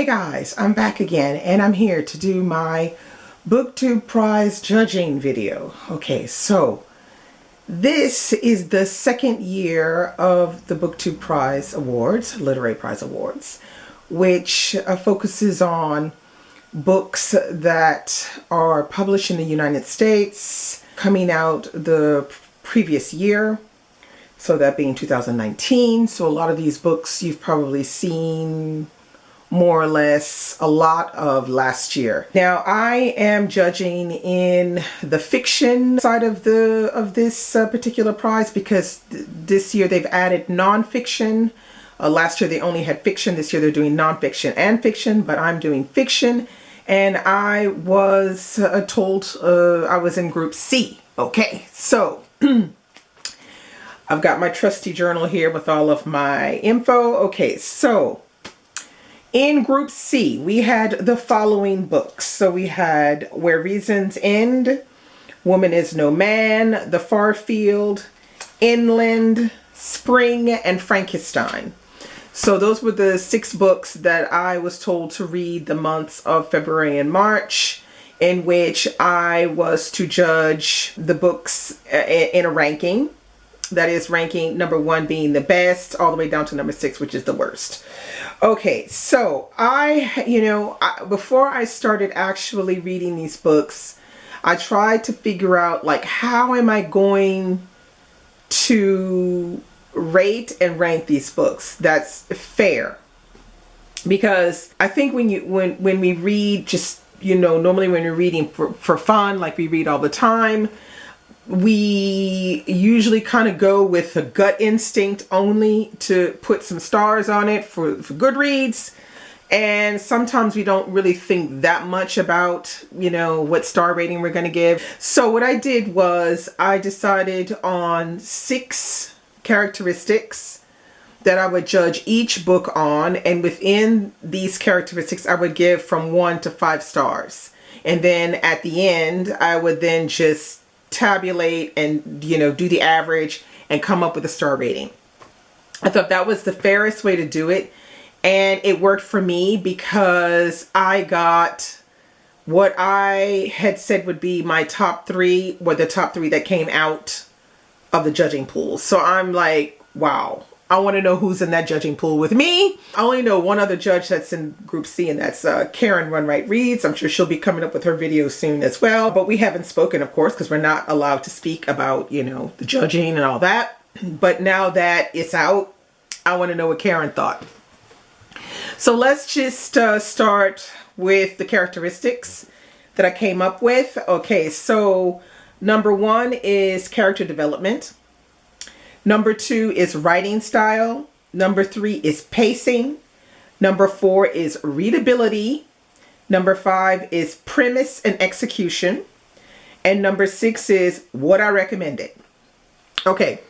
guys, I'm back again and I'm here to do my Booktube Prize judging video. Okay, so this is the second year of the Booktube Prize Awards, Literary Prize Awards, which focuses on books that are published in the United States, coming out the previous year. So that being 2019. So a lot of these books you've probably seen more or less a lot of last year. Now I am judging in the fiction side of this particular prize because this year they've added nonfiction. Last year they only had fiction. This year they're doing nonfiction and fiction, but I'm doing fiction. And I was told I was in group C. Okay, so I've got my trusty journal here with all of my info. Okay, so in Group C, we had the following books. So we had Where Reasons End, Woman is No Man, The Far Field, Inland, Spring, and Frankenstein. So those were the 6 books that I was told to read the months of February and March, in which I was to judge the books in a ranking. That is ranking number 1 being the best, all the way down to number 6, which is the worst. Okay, so before I started actually reading these books, I tried to figure out, like, how am I going to rate and rank these books that's fair? Because I think when we read, just, normally when you're reading for fun, like we read all the time, we usually kind of go with the gut instinct only to put some stars on it for Goodreads. And sometimes we don't really think that much about, what star rating we're going to give. So what I did was I decided on 6 characteristics that I would judge each book on. And within these characteristics, I would give from 1 to 5 stars. And then at the end, I would then just tabulate and do the average and come up with a star rating. I thought that was the fairest way to do it, and it worked for me because I got what I had said would be my top 3, were the top 3 that came out of the judging pool. So I'm like, wow, I want to know who's in that judging pool with me. I only know one other judge that's in Group C, and that's Karen Runwright Reads. I'm sure she'll be coming up with her video soon as well. But we haven't spoken, of course, because we're not allowed to speak about, the judging and all that. But now that it's out, I want to know what Karen thought. So let's just start with the characteristics that I came up with. Okay, so number 1 is character development. Number 2 is writing style. Number 3 is pacing. Number 4 is readability. Number 5 is premise and execution. And number 6 is what I recommended. Okay,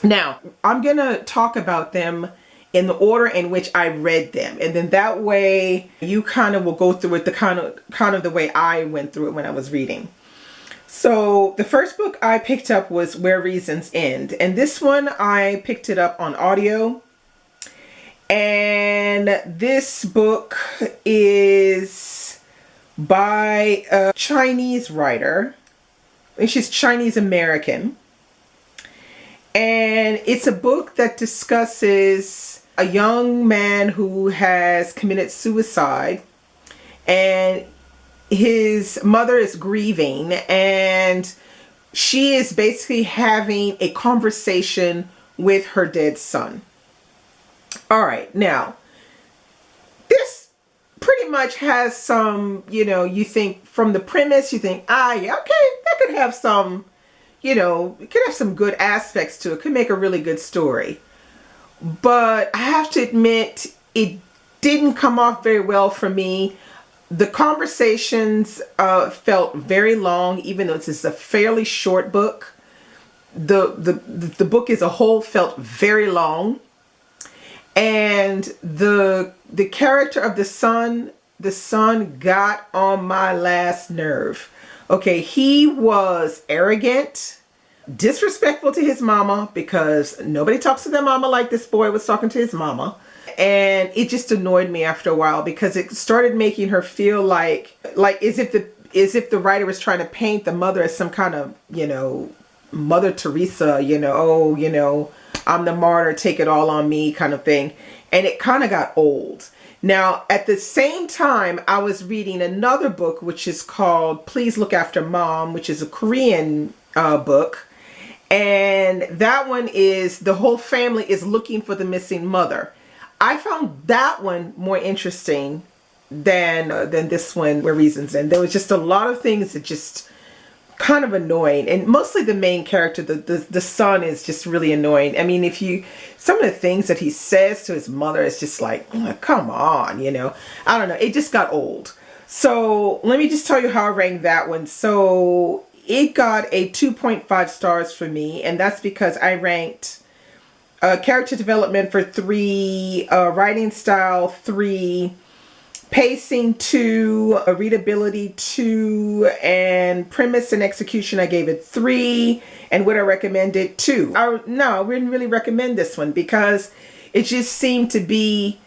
now I'm going to talk about them in the order in which I read them. And then that way you kind of will go through it the kind of the way I went through it when I was reading. So the first book I picked up was Where Reasons End. And this one I picked it up on audio. And this book is by a Chinese writer. And she's Chinese American. And it's a book that discusses a young man who has committed suicide. And his mother is grieving, and she is basically having a conversation with her dead son. All right, now this pretty much has some, you think from the premise, you think, yeah, okay, that could have some, it could have some good aspects to it. Could make a really good story. But I have to admit, it didn't come off very well for me. The conversations felt very long, even though this is a fairly short book. The book as a whole felt very long. And the character of the son got on my last nerve. Okay, he was arrogant, disrespectful to his mama, because nobody talks to their mama like this boy was talking to his mama. and it just annoyed me after a while because it started making her feel like as if the writer was trying to paint the mother as some kind of, you know, Mother Teresa, you know, oh, you know, I'm the martyr, take it all on me kind of thing. And it kind of got old. Now, at the same time, I was reading another book, which is called Please Look After Mom, which is a Korean book. And that one is the whole family is looking for the missing mother. I found that one more interesting than this one, Where Reasons End. There was just a lot of things that just kind of annoying, and mostly the main character, the son, is just really annoying. I mean, some of the things that he says to his mother is just like, oh, come on, you know. I don't know, it just got old. So let me just tell you how I ranked that one. So it got a 2.5 stars for me, and that's because I ranked character development for 3, writing style 3, pacing 2, readability 2, and premise and execution I gave it 3, and would I recommend it 2? No, I wouldn't really recommend this one because it just seemed to be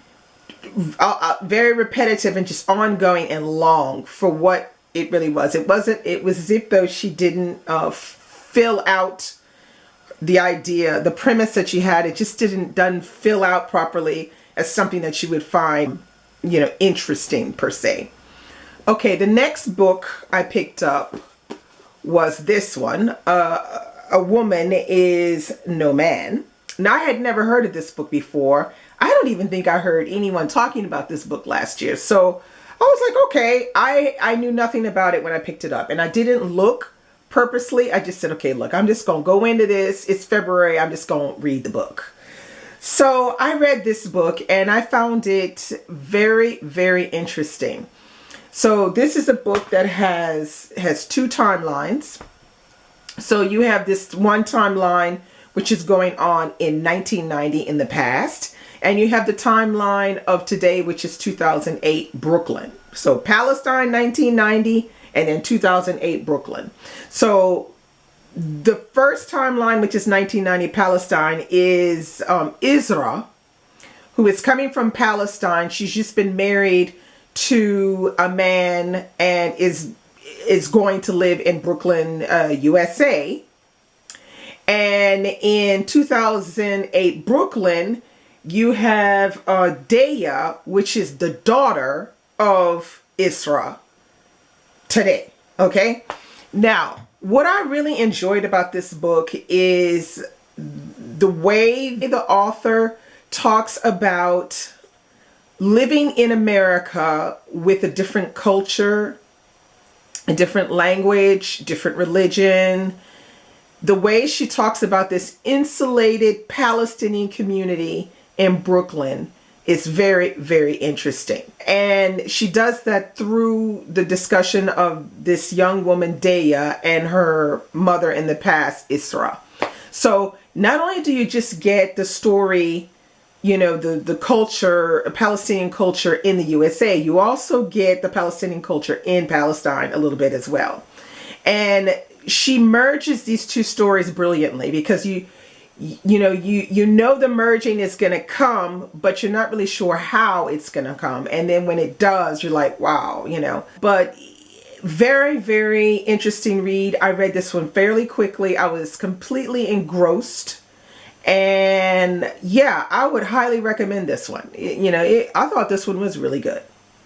very repetitive and just ongoing and long for what it really was. It was as if though she didn't fill out the idea, the premise that she had. It just doesn't fill out properly as something that she would find, you know, interesting per se. Okay, the next book I picked up was this one, A Woman Is No Man. Now, I had never heard of this book before. I don't even think I heard anyone talking about this book last year. So I was like, okay, I knew nothing about it when I picked it up, and I didn't look purposely. I just said, okay, look, I'm just going to go into this. It's February. I'm just going to read the book. So I read this book and I found it very, very interesting. So this is a book that has 2 timelines. So you have this one timeline, which is going on in 1990 in the past. And you have the timeline of today, which is 2008 Brooklyn. So Palestine, 1990, and then 2008 Brooklyn. So the first timeline, which is 1990 Palestine, is Isra, who is coming from Palestine. She's just been married to a man and is going to live in Brooklyn, USA. And in 2008 Brooklyn, you have Daya, which is the daughter of Isra today. Okay? Now, what I really enjoyed about this book is the way the author talks about living in America with a different culture, a different language, different religion. The way she talks about this insulated Palestinian community in Brooklyn is very, very interesting. And she does that through the discussion of this young woman, Daya, and her mother in the past, Isra. So not only do you just get the story, you know, the culture, Palestinian culture in the USA, you also get the Palestinian culture in Palestine a little bit as well. And she merges these 2 stories brilliantly because you know the merging is going to come, but you're not really sure how it's going to come. And then when it does, you're like, wow, you know. But very, very interesting read. I read this one fairly quickly. I was completely engrossed. And yeah, I would highly recommend this one. I thought this one was really good.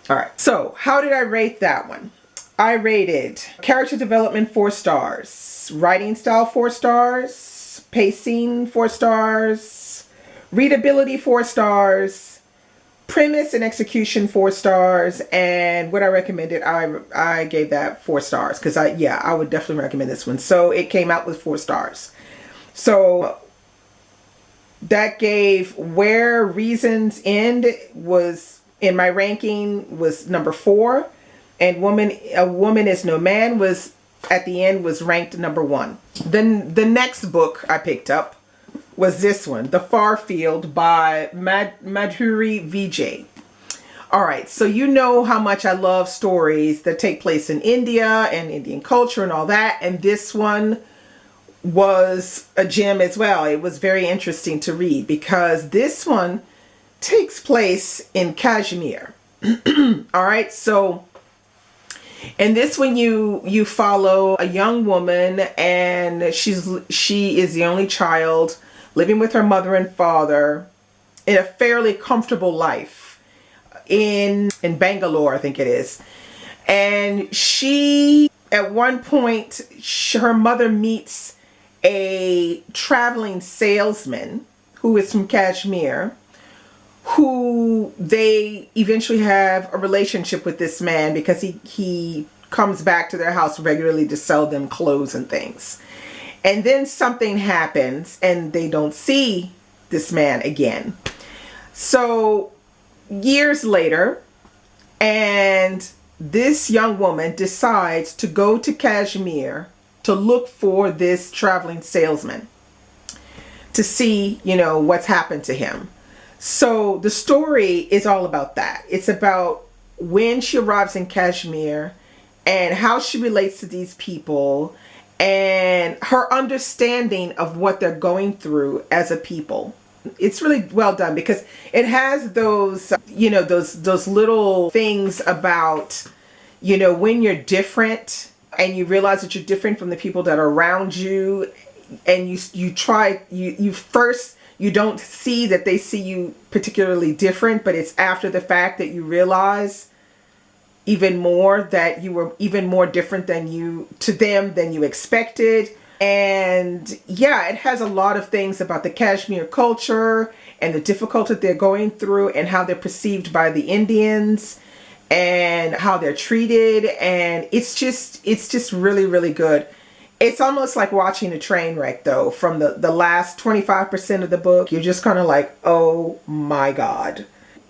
All right. So how did I rate that one? I rated character development 4 stars, writing style 4 stars, pacing 4 stars, readability 4 stars, premise and execution 4 stars, and what I recommended, I gave that 4 stars because I would definitely recommend this one. So it came out with 4 stars. So that gave Where Reasons End was in my ranking was number 4, and A Woman Is No Man was at the end was ranked number 1. Then the next book I picked up was this one, The Far Field by Madhuri Vijay. All right, so you know how much I love stories that take place in India and Indian culture and all that, and this one was a gem as well. It was very interesting to read because this one takes place in Kashmir. All right, so in this one you follow a young woman, and she is the only child living with her mother and father in a fairly comfortable life in Bangalore, I think it is. And she, at one point, her mother meets a traveling salesman who is from Kashmir, who they eventually have a relationship with this man because he comes back to their house regularly to sell them clothes and things. And then something happens and they don't see this man again. So years later, and this young woman decides to go to Kashmir to look for this traveling salesman to see, you know, what's happened to him. So the story is all about that. It's about when she arrives in Kashmir and how she relates to these people and her understanding of what they're going through as a people. It's really well done because it has those, you know, those little things about, you know, when you're different and you realize that you're different from the people that are around you, and you don't see that they see you particularly different, but it's after the fact that you realize even more that you were even more different to them than you expected. And yeah, it has a lot of things about the Kashmir culture and the difficulty they're going through and how they're perceived by the Indians and how they're treated. And it's just really, really good. It's almost like watching a train wreck, though. From the last 25% of the book, you're just kind of like, oh my God.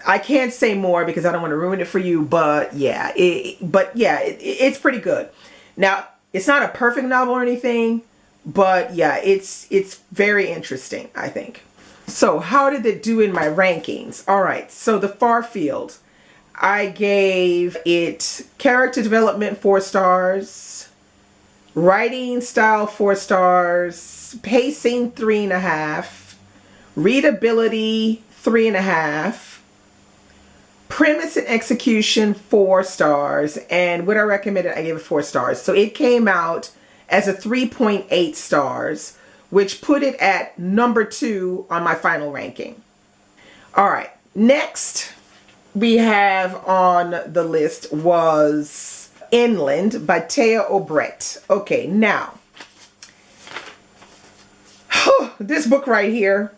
I can't say more because I don't want to ruin it for you, but yeah, it's pretty good. Now, it's not a perfect novel or anything, but yeah, it's very interesting, I think. So how did it do in my rankings? All right, so The Far Field, I gave it character development 4 stars, writing style 4 stars, pacing 3.5, readability 3.5, premise and execution 4 stars, and what I recommended, I gave it 4 stars. So it came out as a 3.8 stars, which put it at number 2 on my final ranking. All right, next we have on the list was Inland by Taya Obrecht. Okay, now, this book right here.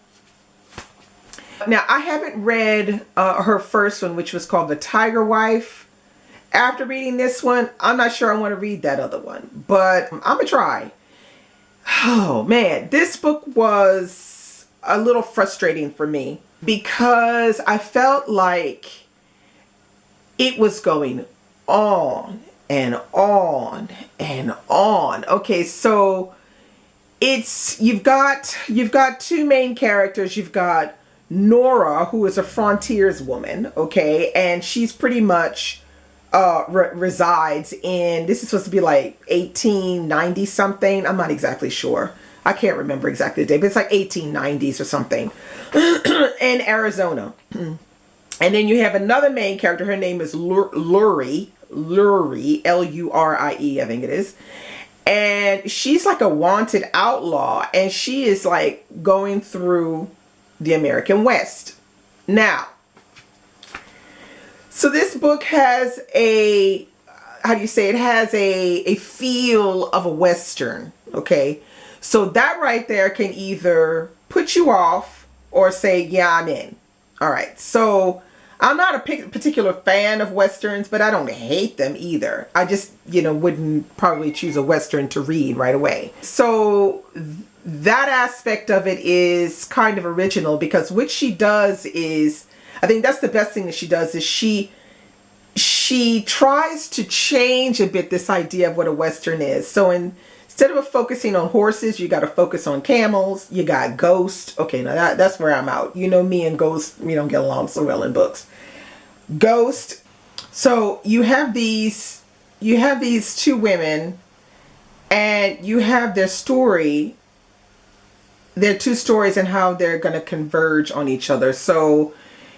Now, I haven't read her first one, which was called The Tiger Wife. After reading this one, I'm not sure I want to read that other one, but I'm going to try. Oh, man, this book was a little frustrating for me because I felt like it was going on and on and on. Okay, so you've got 2 main characters. You've got Nora, who is a frontierswoman, okay, and she's pretty much resides in, this is supposed to be like 1890 something. I'm not exactly sure. I can't remember exactly the date, but it's like 1890s or something in Arizona. And then you have another main character. Her name is Lurie, L-U-R-I-E, I think it is. And she's like a wanted outlaw, and she is like going through the American West. Now, so this book has it has a feel of a Western, okay? So that right there can either put you off or say, yeah, I'm in. All right, so I'm not a particular fan of Westerns, but I don't hate them either. I just, wouldn't probably choose a Western to read right away. So that aspect of it is kind of original because what she does is, I think that's the best thing that she does, is she tries to change a bit this idea of what a Western is. So instead of focusing on horses, you got to focus on camels. You got Ghost. Okay, now that's where I'm out. You know me and Ghost, we don't get along so well in books. Ghost. So you have these 2 women, and you have their story, their 2 stories, and how they're going to converge on each other. So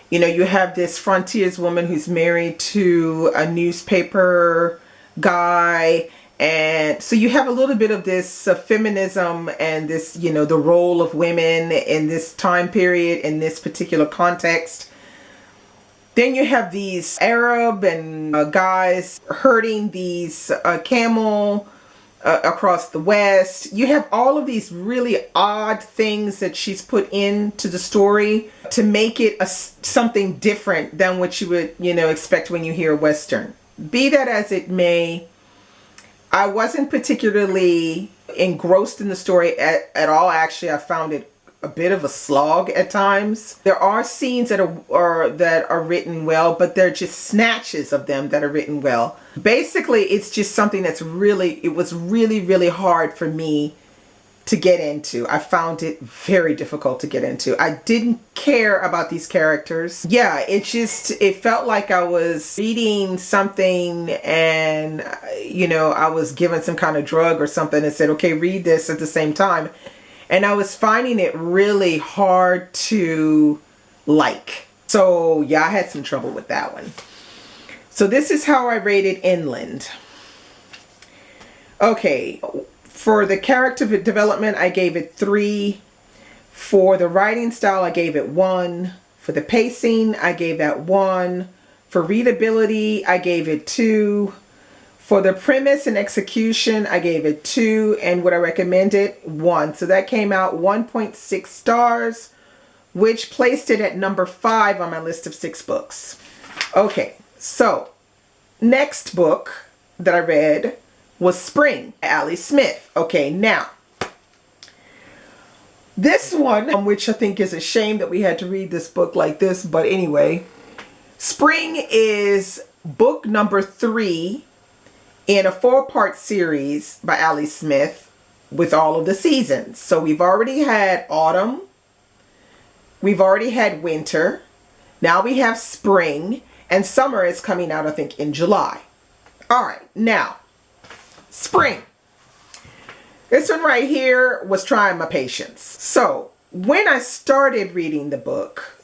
You know, you have this frontierswoman who's married to a newspaper guy. And so you have a little bit of this feminism and this, you know, the role of women in this time period, in this particular context. Then you have these Arab and guys herding these camel across the West. You have all of these really odd things that she's put into the story to make it something different than what you would, you know, expect when you hear Western. Be that as it may, I wasn't particularly engrossed in the story at all. Actually, I found it a bit of a slog at times. There are scenes that are written well, but they're just snatches of them that are written well. Basically, it's just something that's it was really hard for me to get into. I found it very difficult to get into. I didn't care about these characters. Yeah, it felt like I was reading something and, you know, I was given some kind of drug or something and said, okay, read this at the same time. And I was finding it really hard to like. So yeah, I had some trouble with that one. So this is how I rated Inland. Okay, for the character development, I gave it 3. For the writing style, I gave it 1. For the pacing, I gave that 1. For readability, I gave it 2. For the premise and execution, I gave it 2, and would I recommend it? 1. So that came out 1.6 stars, which placed it at number 5 on my list of 6 books. Okay, so next book that I read was Spring by Ali Smith. Okay, now this one, which I think is a shame that we had to read this book like this, but anyway, Spring is book number 3 in a 4-part series by Ali Smith with all of the seasons. So we've already had autumn, we've already had winter, now we have spring, and summer is coming out, I think, in July. All right, now, Spring. This one right here was trying my patience. So when I started reading the book,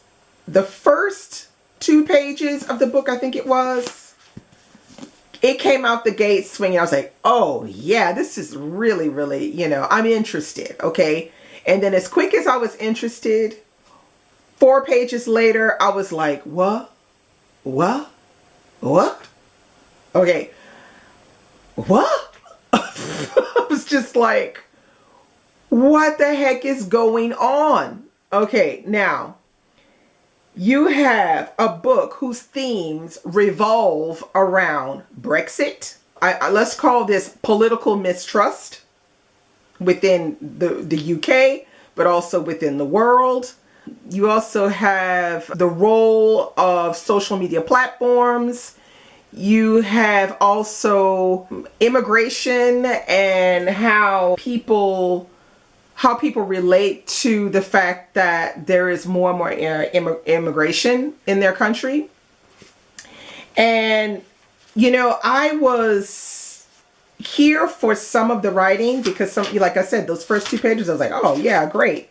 the first 2 pages of the book, I think it came out the gate swinging. I was like, oh yeah, this is really, you know, I'm interested, okay? And then as quick as I was interested, 4 pages later, I was like, what? Okay, what? I was just like, what the heck is going on? Okay, now, you have a book whose themes revolve around Brexit. Let's call this political mistrust within the UK, but also within the world. You also have the role of social media platforms. You have also immigration and how people relate to the fact that there is more and more immigration in their country. And, you know, I was here for some of the writing because like I said, those first 2 pages, I was like, oh yeah, great.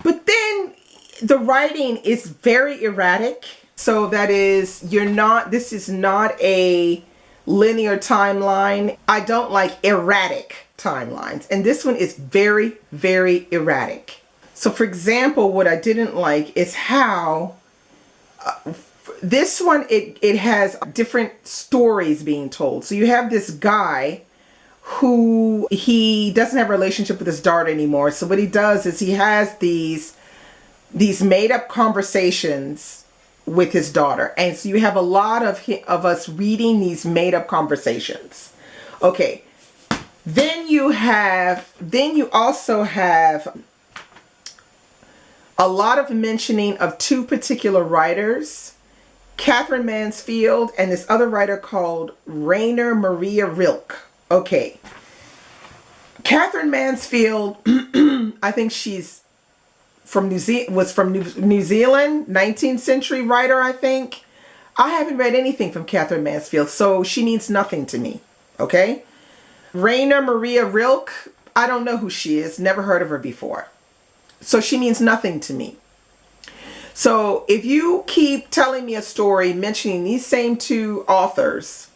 But then the writing is very erratic. So that is, this is not a linear timeline. I don't like erratic timelines. And this one is very, very erratic. So for example, what I didn't like is how this one, it has different stories being told. So you have this guy who he doesn't have a relationship with his daughter anymore. So what he does is he has these made up conversations with his daughter. And so you have a lot of us reading these made up conversations. Okay. Then you also have a lot of mentioning of 2 particular writers, Catherine Mansfield and this other writer called Rainer Maria Rilke. Okay. Catherine Mansfield, I think she's was from New Zealand, 19th century writer, I think. I haven't read anything from Catherine Mansfield, so she means nothing to me, okay? Rainer Maria Rilke, I don't know who she is, never heard of her before. So she means nothing to me. So if you keep telling me a story mentioning these same two authors,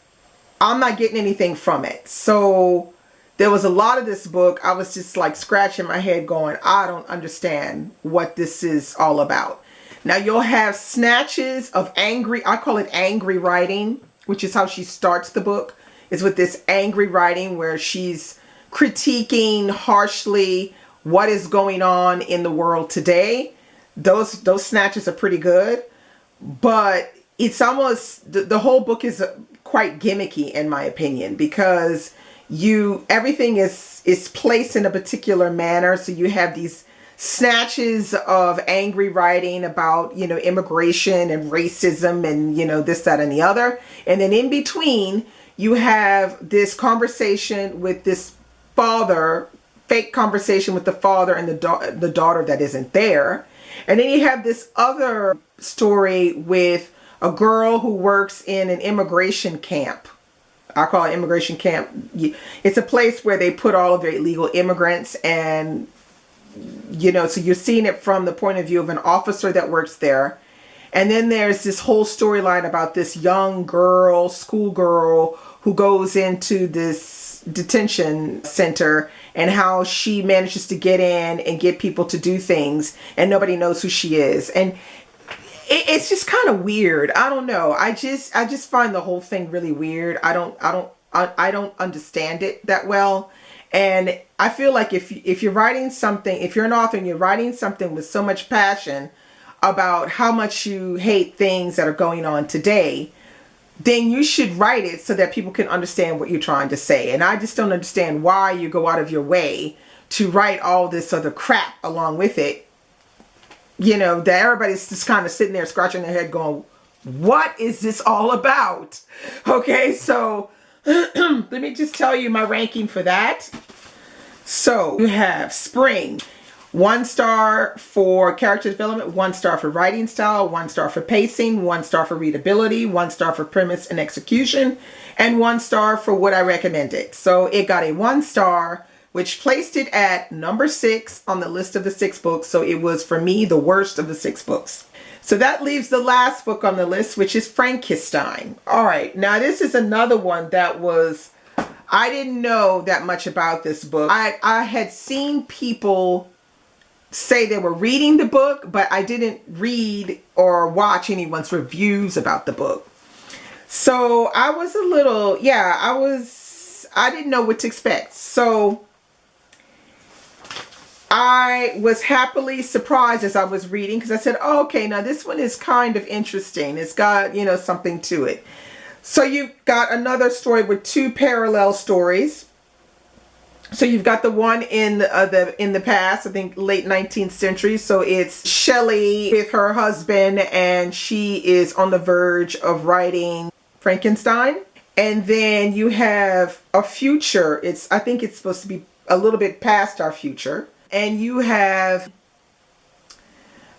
I'm not getting anything from it. So there was a lot of this book, I was just like scratching my head going, I don't understand what this is all about. Now you'll have snatches of angry, I call it angry writing, which is how she starts the book, is with this angry writing where she's critiquing harshly what is going on in the world today. Those snatches are pretty good, but it's almost, the whole book is quite gimmicky in my opinion, because everything is placed in a particular manner. So you have these snatches of angry writing about, immigration and racism and, this, that, and the other. And then in between, you have this conversation with this father, fake conversation with the father and the daughter that isn't there. And then you have this other story with a girl who works in an immigration camp. I call it immigration camp. It's a place where they put all of their illegal immigrants, and so you're seeing it from the point of view of an officer that works there. And then there's this whole storyline about this young girl, schoolgirl, who goes into this detention center and how she manages to get in and get people to do things, and nobody knows who she is. And it's just kind of weird. I don't know. I just find the whole thing really weird. I don't understand it that well. And I feel like if you're writing something, if you're an author and you're writing something with so much passion about how much you hate things that are going on today, then you should write it so that people can understand what you're trying to say. And I just don't understand why you go out of your way to write all this other crap along with it. That everybody's just kind of sitting there scratching their head going, what is this all about? Okay, so let me just tell you my ranking for that. So you have Spring, 1 star for character development, 1 star for writing style, 1 star for pacing, 1 star for readability, 1 star for premise and execution, and 1 star for what I recommended. So it got a 1 star, which placed it at number 6 on the list of the 6 books. So it was, for me, the worst of the 6 books. So that leaves the last book on the list, which is Frankenstein. All right, now this is another one that was, I didn't know that much about this book. I had seen people say they were reading the book, but I didn't read or watch anyone's reviews about the book. So I was a little, I didn't know what to expect. So I was happily surprised as I was reading, because I said, oh, okay, now this one is kind of interesting. It's got, something to it. So you've got another story with 2 parallel stories. So you've got the one in the past, I think late 19th century. So it's Shelley with her husband, and she is on the verge of writing Frankenstein. And then you have a future. I think it's supposed to be a little bit past our future. And you have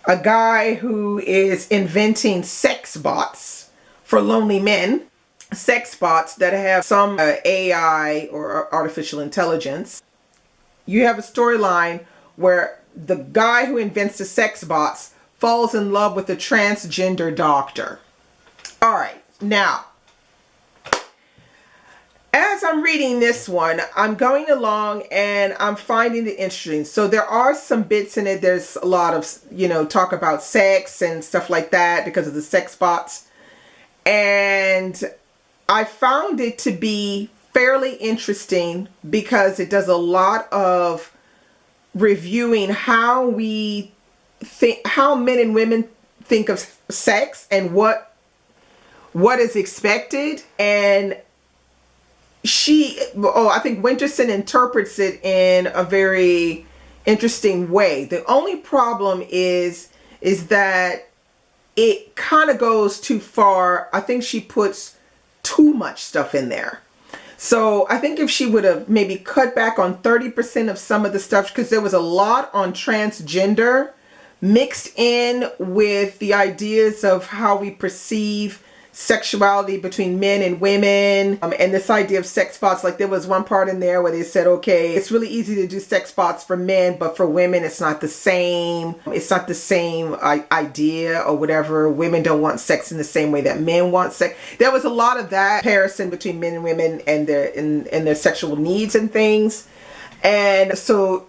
a guy who is inventing sex bots for lonely men. Sex bots that have some AI or artificial intelligence. You have a storyline where the guy who invents the sex bots falls in love with a transgender doctor. All right, now, as I'm reading this one, I'm going along and I'm finding it interesting. So there are some bits in it. There's a lot of, talk about sex and stuff like that because of the sex bots. And I found it to be fairly interesting because it does a lot of reviewing how men and women think of sex and what is expected. And I think Winterson interprets it in a very interesting way. The only problem is that it kind of goes too far. I think she puts too much stuff in there. So I think if she would have maybe cut back on 30% of some of the stuff, because there was a lot on transgender mixed in with the ideas of how we perceive sexuality between men and women, and this idea of sex bots. Like there was one part in there where they said, okay, it's really easy to do sex bots for men, but for women it's not the same. It's not the same idea or whatever. Women don't want sex in the same way that men want sex. There was a lot of that comparison between men and women and their sexual needs and things. And so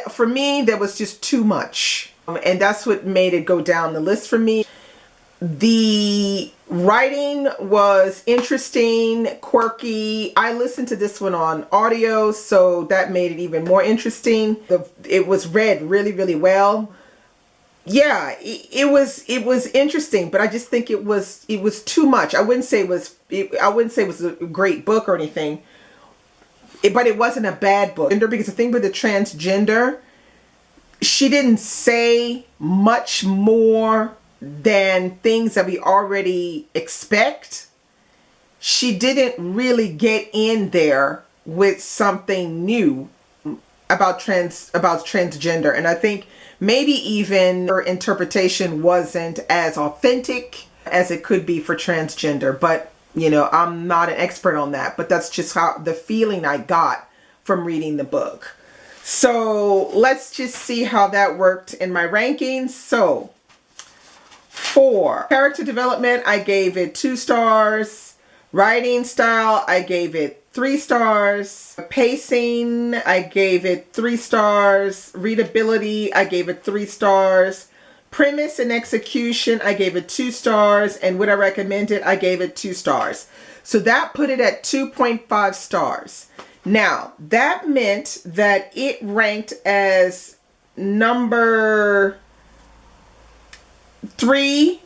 for me, there was just too much. And that's what made it go down the list for me. The writing was interesting, quirky. I listened to this one on audio, so that made it even more interesting. It was read really, really well. Yeah, it was interesting, but I just think it was too much. I wouldn't say it was a great book or anything, but it wasn't a bad book. Because the thing with the transgender, she didn't say much more than things that we already expect. She didn't really get in there with something new about transgender, and I think maybe even her interpretation wasn't as authentic as it could be for transgender. But you know, I'm not an expert on that, but that's just how the feeling I got from reading the book. So let's just see how that worked in my rankings. So for character development, I gave it 2 stars. Writing style, I gave it 3 stars. Pacing, I gave it 3 stars. Readability, I gave it 3 stars. Premise and execution, I gave it 2 stars. And would I recommend it? I gave it 2 stars. So that put it at 2.5 stars. Now, that meant that it ranked as number 3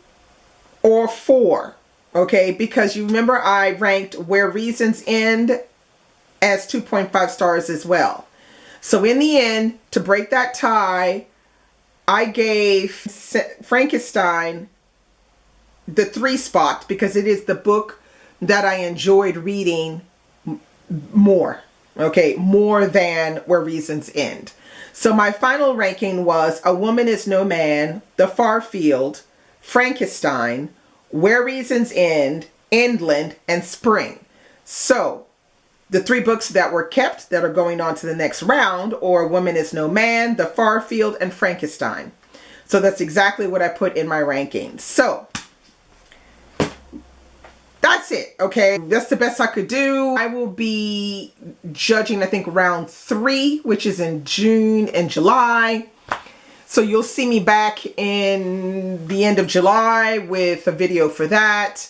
or 4, okay? Because you remember I ranked Where Reasons End as 2.5 stars as well. So in the end, to break that tie, I gave Frankenstein the 3 spot because it is the book that I enjoyed reading more, okay? More than Where Reasons End. So my final ranking was A Woman Is No Man, The Far Field, Frankenstein, Where Reasons End, Endland, and Spring. So the 3 books that were kept that are going on to the next round are A Woman Is No Man, The Far Field, and Frankenstein. So that's exactly what I put in my rankings. So that's it, okay? That's the best I could do. I will be judging, I think, round 3, which is in June and July. So you'll see me back in the end of July with a video for that.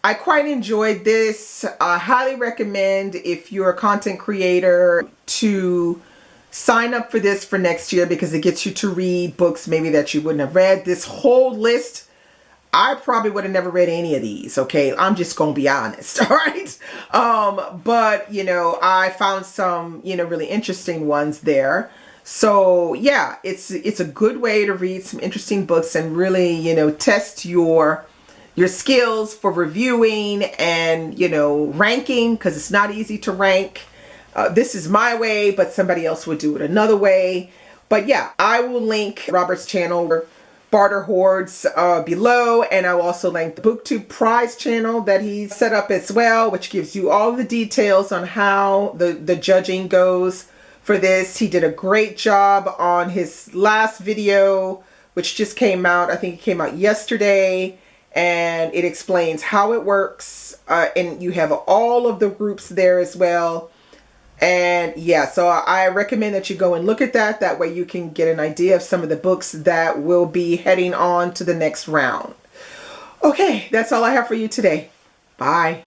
I quite enjoyed this. I highly recommend, if you're a content creator, to sign up for this for next year because it gets you to read books maybe that you wouldn't have read. This whole list, I probably would have never read any of these, okay? I'm just gonna be honest, all right? But, you know, I found some, you know, really interesting ones there. So, yeah, it's a good way to read some interesting books and really, you know, test your skills for reviewing and, you know, ranking, because it's not easy to rank. This is my way, but somebody else would do it another way. But, yeah, I will link Robert's channel, Barter Hordes, below, and I'll also link the Booktube Prize channel that he's set up as well, which gives you all the details on how the judging goes for this. He did a great job on his last video, which just came out. I think it came out yesterday, and it explains how it works, and you have all of the groups there as well. And yeah, so I recommend that you go and look at that. That way you can get an idea of some of the books that will be heading on to the next round. Okay, that's all I have for you today. Bye.